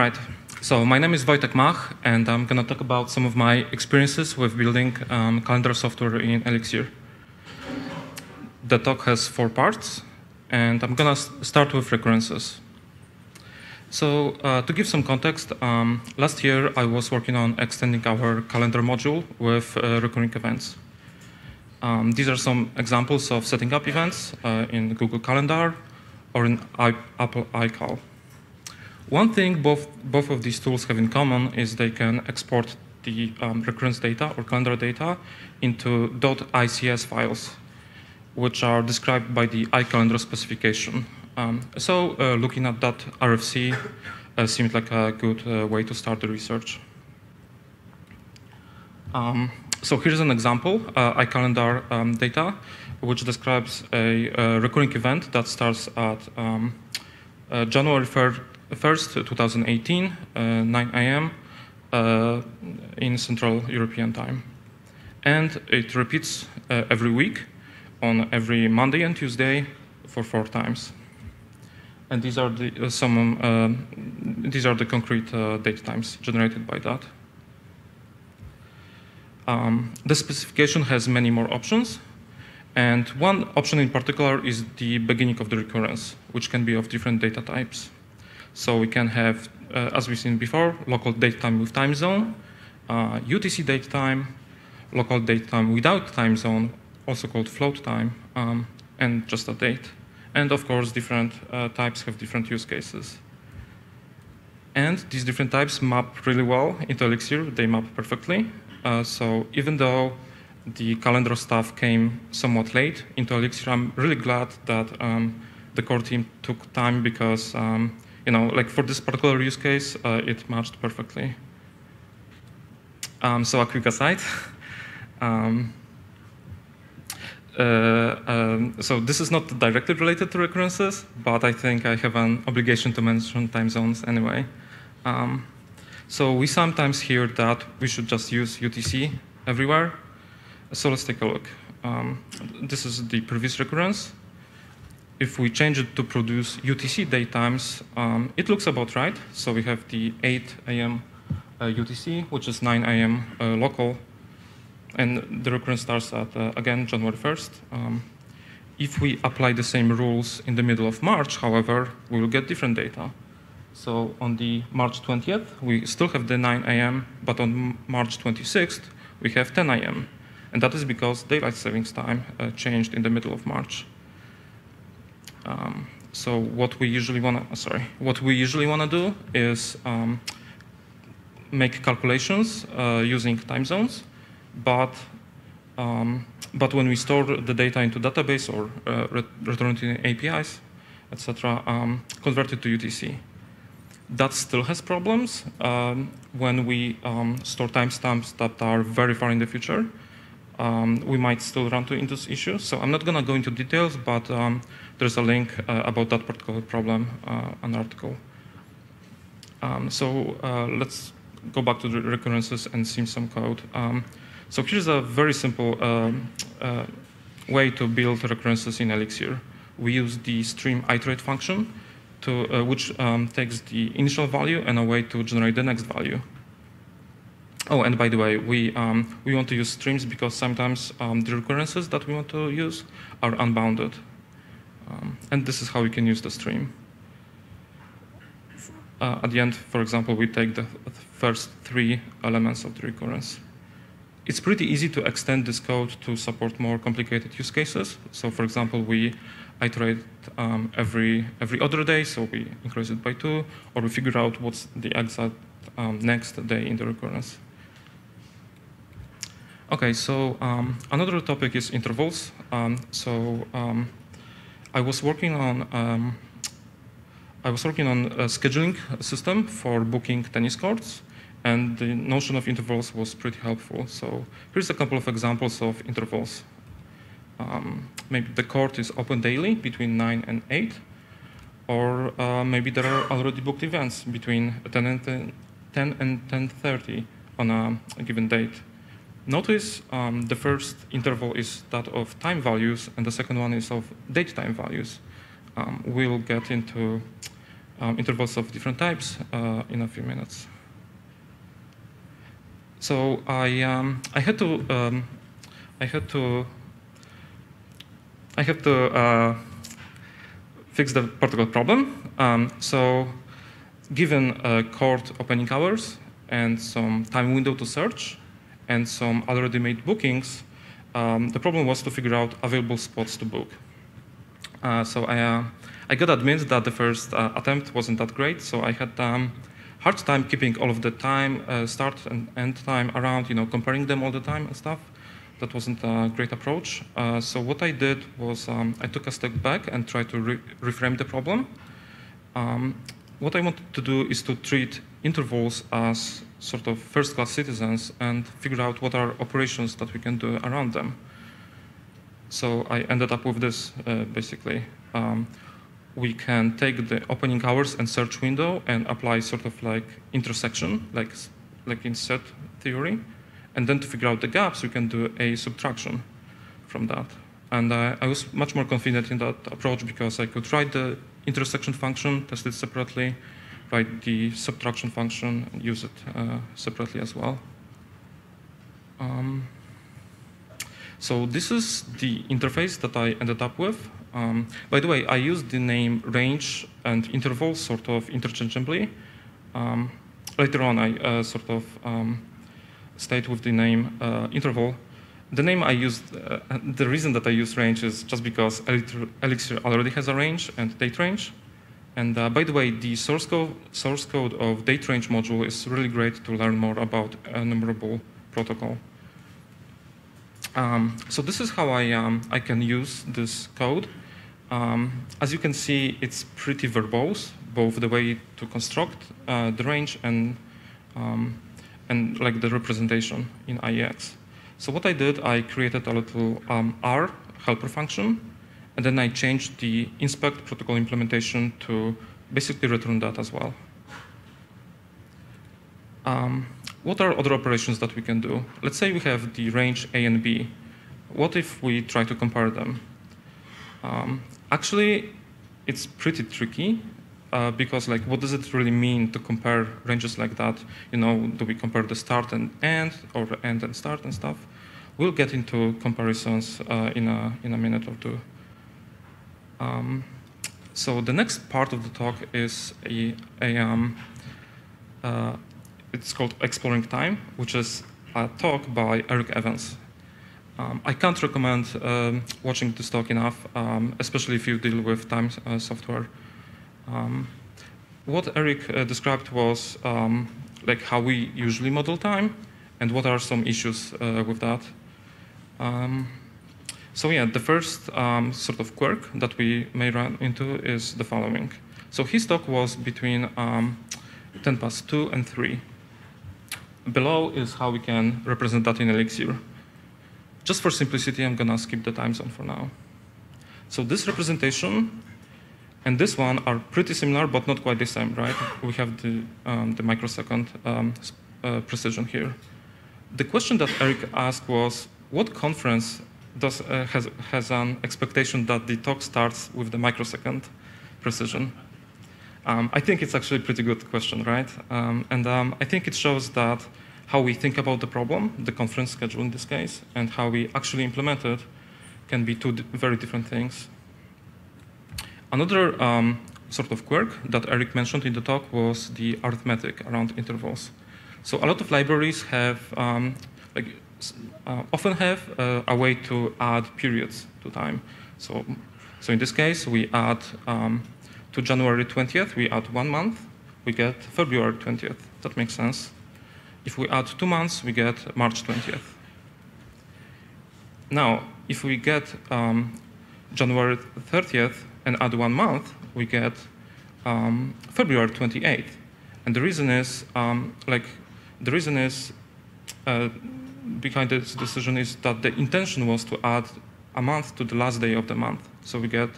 right, so my name is Wojtek Mach, and I'm going to talk about some of my experiences with building calendar software in Elixir. The talk has 4 parts, and I'm going to start with recurrences. So to give some context, last year I was working on extending our calendar module with recurring events. These are some examples of setting up events in Google Calendar or in Apple iCal. One thing both of these tools have in common is they can export the recurrence data or calendar data into .ics files, which are described by the iCalendar specification. So looking at that RFC seemed like a good way to start the research. So here's an example, iCalendar data, which describes a recurring event that starts at January 1st, 2018, 9 a.m. In Central European time. And it repeats every week on every Monday and Tuesday for 4 times. And these are the concrete date times generated by that. The specification has many more options, and one option in particular is the beginning of the recurrence, which can be of different data types. So we can have, as we've seen before, local date time with time zone, UTC date time, local date time without time zone, also called float time, and just a date. And of course, different types have different use cases. And these different types map really well into Elixir. They map perfectly. So even though the calendar stuff came somewhat late into Elixir, I'm really glad that the core team took time because, like for this particular use case, it matched perfectly. So a quick aside. So this is not directly related to recurrences, but I think I have an obligation to mention time zones anyway. So we sometimes hear that we should just use UTC everywhere. So let's take a look. This is the previous recurrence. If we change it to produce UTC date times, it looks about right. So we have the 8 a.m. UTC, which is 9 a.m. Local. And the recurrence starts at, again, January 1st. If we apply the same rules in the middle of March, however, we will get different data. So on the March 20th, we still have the 9 a.m., but on March 26th, we have 10 a.m. And that is because daylight savings time changed in the middle of March. So what we usually want to do is make calculations using time zones. But when we store the data into database or return it in APIs, etc., convert it to UTC. That still has problems when we store timestamps that are very far in the future. We might still run into this issue. So I'm not going to go into details, but there's a link about that particular problem, an article. So let's go back to the recurrences and see some code. So here's a very simple way to build recurrences in Elixir. We use the stream iterate function, which takes the initial value and a way to generate the next value. Oh, and by the way, we want to use streams because sometimes the recurrences that we want to use are unbounded. And this is how we can use the stream. At the end, for example, we take the first 3 elements of the recurrence. It's pretty easy to extend this code to support more complicated use cases. So, for example, we iterate every other day, so we increase it by 2, or we figure out what's the exact next day in the recurrence. Okay, so another topic is intervals. I was working on a scheduling system for booking tennis courts. And the notion of intervals was pretty helpful. So here's a couple of examples of intervals. Maybe the court is open daily between 9 and 8, or maybe there are already booked events between 10 and 10:30 on a given date. Notice the first interval is that of time values, and the second one is of date time values. We'll get into intervals of different types in a few minutes. So I had to fix the particular problem. So given court opening hours and some time window to search and some already made bookings, the problem was to figure out available spots to book. So I got to admit that the first attempt wasn't that great, so I had hard time keeping all of the time, start and end time around, comparing them all the time and stuff. That wasn't a great approach. So what I did was I took a step back and tried to reframe the problem. What I wanted to do is to treat intervals as sort of first-class citizens and figure out what are operations that we can do around them. So I ended up with this, basically. We can take the opening hours and search window and apply sort of like intersection, like in set theory. And then to figure out the gaps, we can do a subtraction from that. And I was much more confident in that approach because I could write the intersection function, test it separately, write the subtraction function, and use it separately as well. So this is the interface that I ended up with. By the way, I used the name range and interval sort of interchangeably. Later on, I sort of stayed with the name interval. The name I used, the reason that I use range is just because Elixir already has a range and date range. And by the way, the source code of date range module is really great to learn more about enumerable protocol. So this is how I can use this code. As you can see, it's pretty verbose, both the way to construct the range and like the representation in IEX. So what I did, I created a little R helper function, and then I changed the inspect protocol implementation to basically return that as well. What are other operations that we can do? Let's say we have the range A and B. What if we try to compare them? Actually, it's pretty tricky because, like, what does it really mean to compare ranges like that? Do we compare the start and end, or end and start and stuff? We'll get into comparisons in a minute or two. So the next part of the talk is it's called Exploring Time, which is a talk by Eric Evans. I can't recommend watching this talk enough, especially if you deal with time software. What Eric described was like how we usually model time and what are some issues with that. So yeah, the first sort of quirk that we may run into is the following. So his talk was between 10 past 2 and 3. Below is how we can represent that in Elixir. Just for simplicity, I'm going to skip the time zone for now. So this representation and this one are pretty similar, but not quite the same, right? We have the microsecond precision here. The question that Eric asked was, what conference has an expectation that the talk starts with the microsecond precision? I think it's actually a pretty good question, right? And I think it shows that how we think about the problem, the conference schedule in this case, and how we actually implement it can be two very different things. Another sort of quirk that Eric mentioned in the talk was the arithmetic around intervals. So a lot of libraries have, often have a way to add periods to time. So in this case, we add to January 20th, we add 1 month, we get February 20th. That makes sense. If we add 2 months, we get March 20th. Now, if we get January 30th and add 1 month, we get February 28th. And the reason is, behind this decision is that the intention was to add a month to the last day of the month. So we get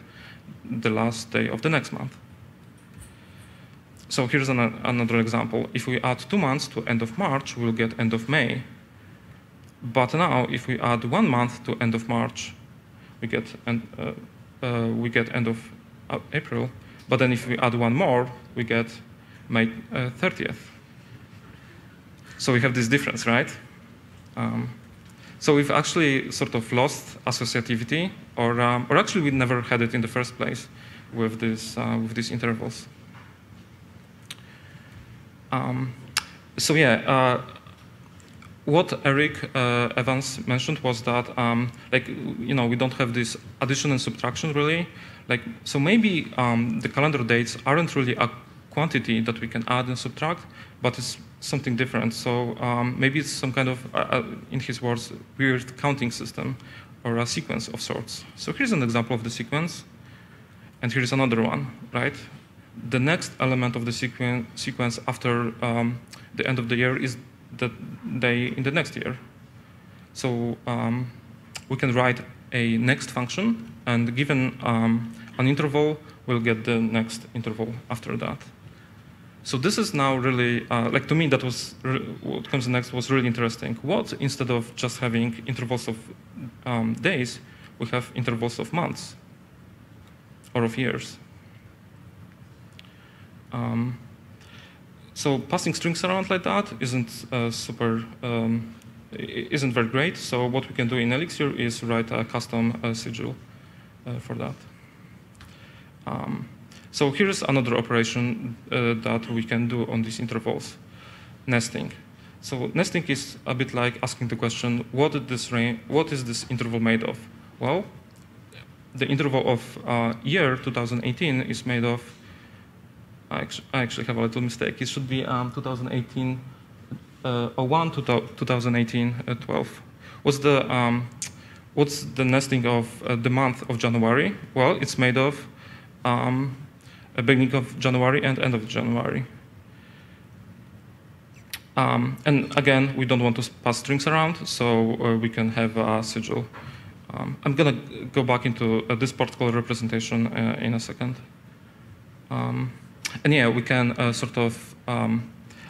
the last day of the next month. So here's another example. If we add 2 months to end of March, we'll get end of May. But now, if we add 1 month to end of March, we get end of April. But then if we add one more, we get May 30th. So we have this difference, right? So we've actually sort of lost associativity, or actually we never had it in the first place with these intervals. So yeah, what Eric Evans mentioned was that we don't have this addition and subtraction really. So maybe the calendar dates aren't really a quantity that we can add and subtract, but it's something different. So maybe it's some kind of, in his words, weird counting system or a sequence of sorts. So here's an example of the sequence, and here's another one, right? The next element of the sequence after the end of the year is the day in the next year. So we can write a next function, and given an interval, we'll get the next interval after that. So this is now really, to me, that was what comes next was really interesting. What, instead of just having intervals of days, we have intervals of months or of years. So passing strings around like that isn't isn't very great. So what we can do in Elixir is write a custom sigil for that. So here's another operation that we can do on these intervals, nesting. So nesting is a bit like asking the question, what is this interval made of? Well, the interval of year 2018 is made of, I actually have a little mistake. It should be 2018 01 to 2018 12. What's the nesting of the month of January? Well, it's made of a beginning of January and end of January. And again, we don't want to pass strings around, so we can have a sigil. I'm going to go back into this particular representation in a second. And yeah, we can sort of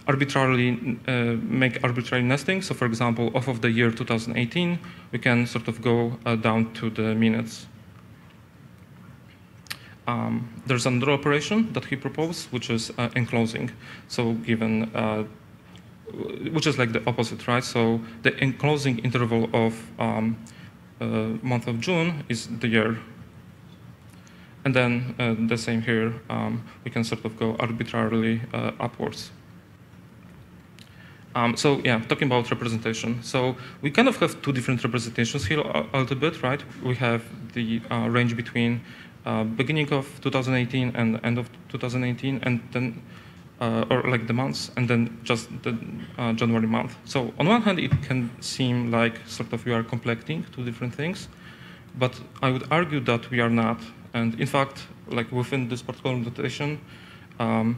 arbitrarily make arbitrary nesting. So for example, off of the year 2018, we can sort of go down to the minutes. There's another operation that he proposed, which is enclosing. So given, which is like the opposite, right? So the enclosing interval of month of June is the year. And then the same here, we can sort of go arbitrarily upwards. So yeah, talking about representation. So we kind of have two different representations here a little bit, right? We have the range between beginning of 2018 and end of 2018, and then, or like the months, and then just the January month. So on one hand, it can seem like sort of we are complecting two different things, but I would argue that we are not. And in fact, like within this particular notation, the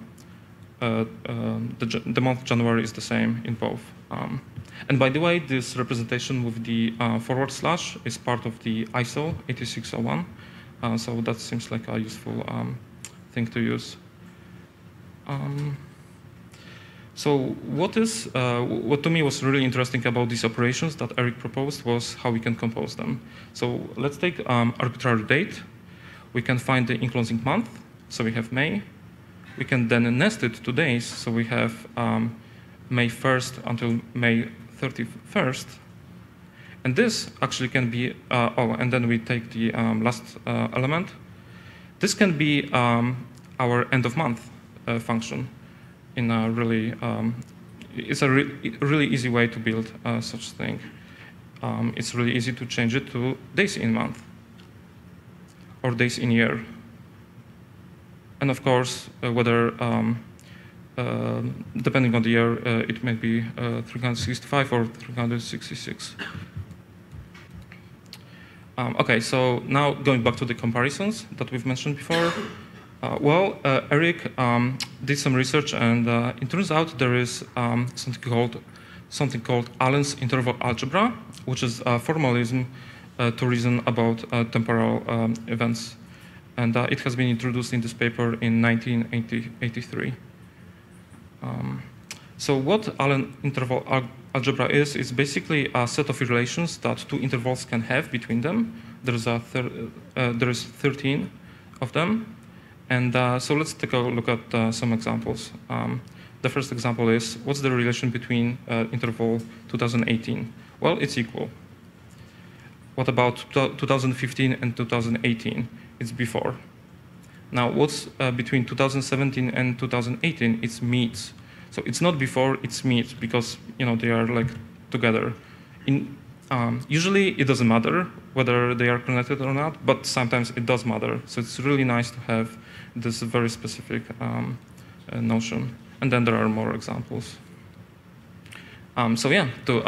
month January is the same in both. And by the way, this representation with the forward slash is part of the ISO 8601. So that seems like a useful thing to use. So what to me was really interesting about these operations that Eric proposed was how we can compose them. So let's take arbitrary date. We can find the enclosing month. So we have May. We can then nest it to days. So we have May 1st until May 31st. And this actually can be, and then we take the last element. This can be our end of month function in a really, it's a really easy way to build such thing. It's really easy to change it to days in month or days in year. And of course, whether, depending on the year, it may be 365 or 366. Okay, so now going back to the comparisons that we've mentioned before. Eric did some research, and it turns out there is something called Allen's interval algebra, which is a formalism to reason about temporal events. And it has been introduced in this paper in 1983. So what Allen interval algebra is basically a set of relations that two intervals can have between them. There is 13 of them. And so let's take a look at some examples. The first example is, what's the relation between interval 2018? Well, it's equal. What about 2015 and 2018? It's before. Now, what's between 2017 and 2018? It's meets. So it's not before, it's meets, because they are like together. Usually it doesn't matter whether they are connected or not, but sometimes it does matter. So it's really nice to have this very specific notion. And then there are more examples. So yeah, to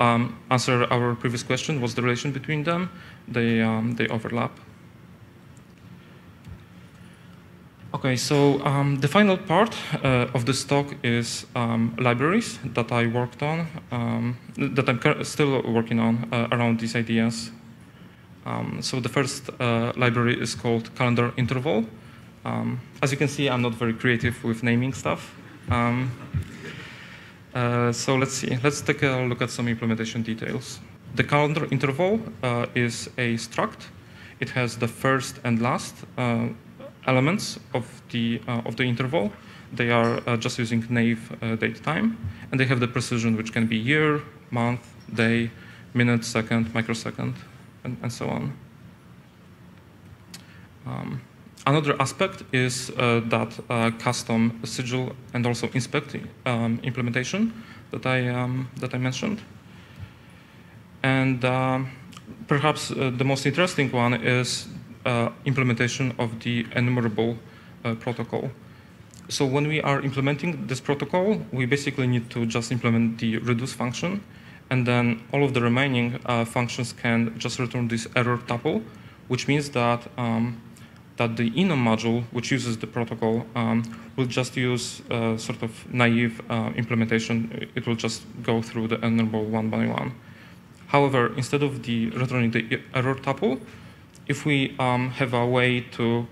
answer our previous question, what's the relation between them? They overlap. Okay, so the final part of this talk is libraries that I worked on, that I'm still working on around these ideas. So the first library is called calendar interval. As you can see, I'm not very creative with naming stuff. So let's see. Let's take a look at some implementation details. The calendar interval is a struct. It has the first and last elements of the interval. They are just using naive date time, and they have the precision, which can be year, month, day, minute, second, microsecond, and so on. Another aspect is that custom sigil and also inspect implementation that I mentioned. And perhaps the most interesting one is implementation of the enumerable protocol. So when we are implementing this protocol, we basically need to just implement the reduce function, and then all of the remaining functions can just return this error tuple, which means that that the enum module, which uses the protocol, will just use sort of naive implementation. It will just go through the enumerable one by one. However, instead of returning the error tuple, if we have a way to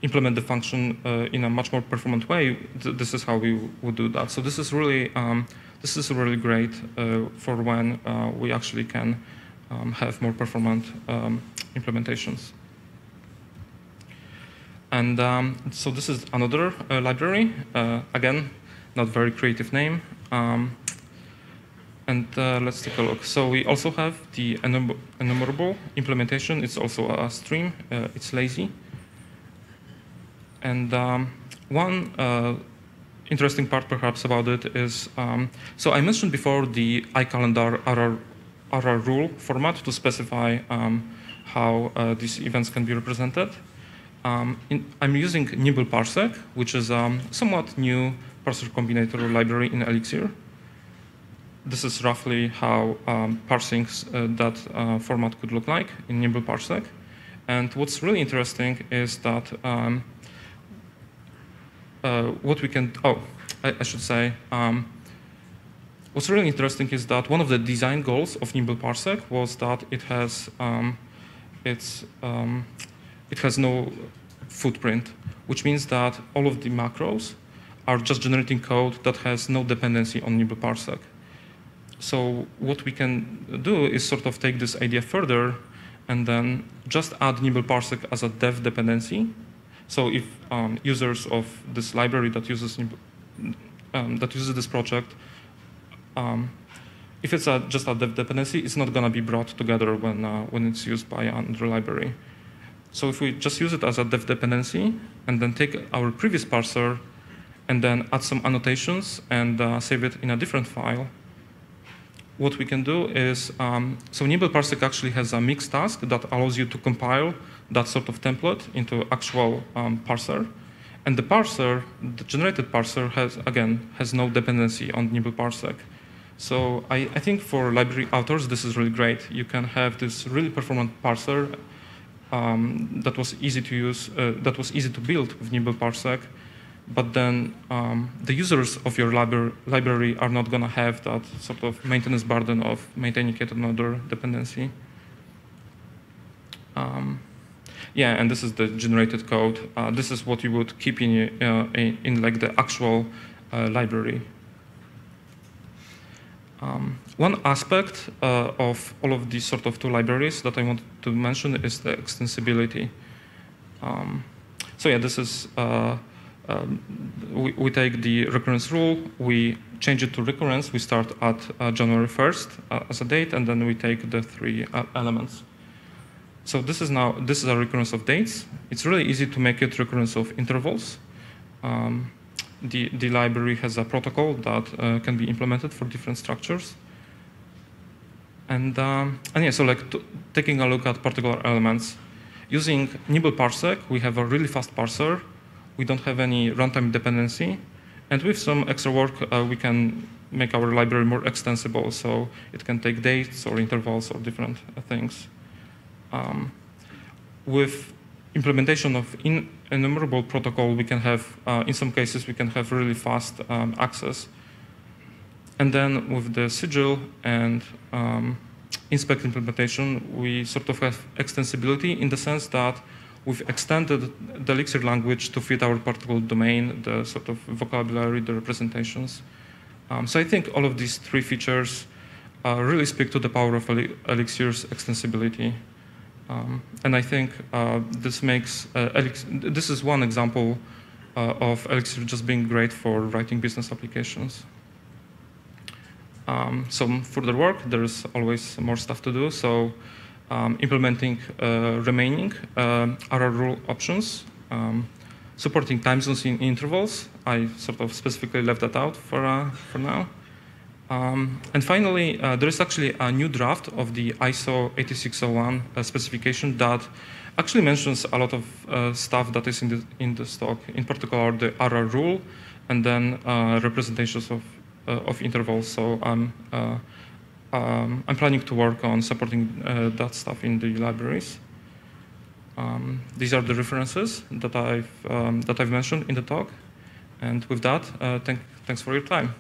implement the function in a much more performant way, this is how we would do that. So this is really great for when we actually can have more performant implementations. And so this is another library. Again, not very creative name. And let's take a look. So we also have the enumerable implementation. It's also a stream. It's lazy. And one interesting part perhaps about it is, so I mentioned before the iCalendar RR rule format to specify how these events can be represented. I'm using Nimble Parsec, which is a somewhat new parser combinator library in Elixir. This is roughly how parsing that format could look like in Nimble Parsec. And what's really interesting is that what we can, I should say, what's really interesting is that one of the design goals of Nimble Parsec was that it has no footprint, which means that all of the macros are just generating code that has no dependency on Nimble Parsec. So what we can do is sort of take this idea further and then just add Nimble Parsec as a dev dependency. So if users of this library that uses this project, if it's just a dev dependency, it's not going to be brought together when it's used by another library. So if we just use it as a dev dependency and then take our previous parser and then add some annotations and save it in a different file, what we can do is, so Nimble Parsec actually has a mixed task that allows you to compile that sort of template into actual parser. And the parser, the generated parser, has no dependency on Nimble Parsec. So I think for library authors, this is really great. You can have this really performant parser that was easy to use, that was easy to build with Nimble Parsec. But then the users of your library are not going to have that sort of maintenance burden of maintaining yet another dependency. Yeah, and this is the generated code. This is what you would keep in like the actual library. One aspect of all of these sort of two libraries that I want to mention is the extensibility. So yeah, this is, we take the recurrence rule, we change it to recurrence, we start at January 1st as a date, and then we take the 3 elements. So this is a recurrence of dates. It's really easy to make it recurrence of intervals. The library has a protocol that can be implemented for different structures. And yeah, so like taking a look at particular elements. Using Nibble parsec, we have a really fast parser. We don't have any runtime dependency. And with some extra work, we can make our library more extensible. So it can take dates or intervals or different things. With implementation of enumerable protocol, we can have, in some cases, we can have really fast access. And then with the sigil and inspect implementation, we sort of have extensibility in the sense that we've extended the Elixir language to fit our particular domain, the sort of vocabulary, the representations. So I think all of these 3 features really speak to the power of Elixir's extensibility. And I think this makes this is one example of Elixir just being great for writing business applications. Some further work, there's always more stuff to do. So implementing remaining RR rule options, supporting time zones in intervals. I sort of specifically left that out for now. And finally, there is actually a new draft of the ISO 8601 specification that actually mentions a lot of stuff that is in the stock, in particular the RR rule, and then representations of intervals. So I'm planning to work on supporting that stuff in the libraries. These are the references that I've mentioned in the talk. And with that, thanks for your time.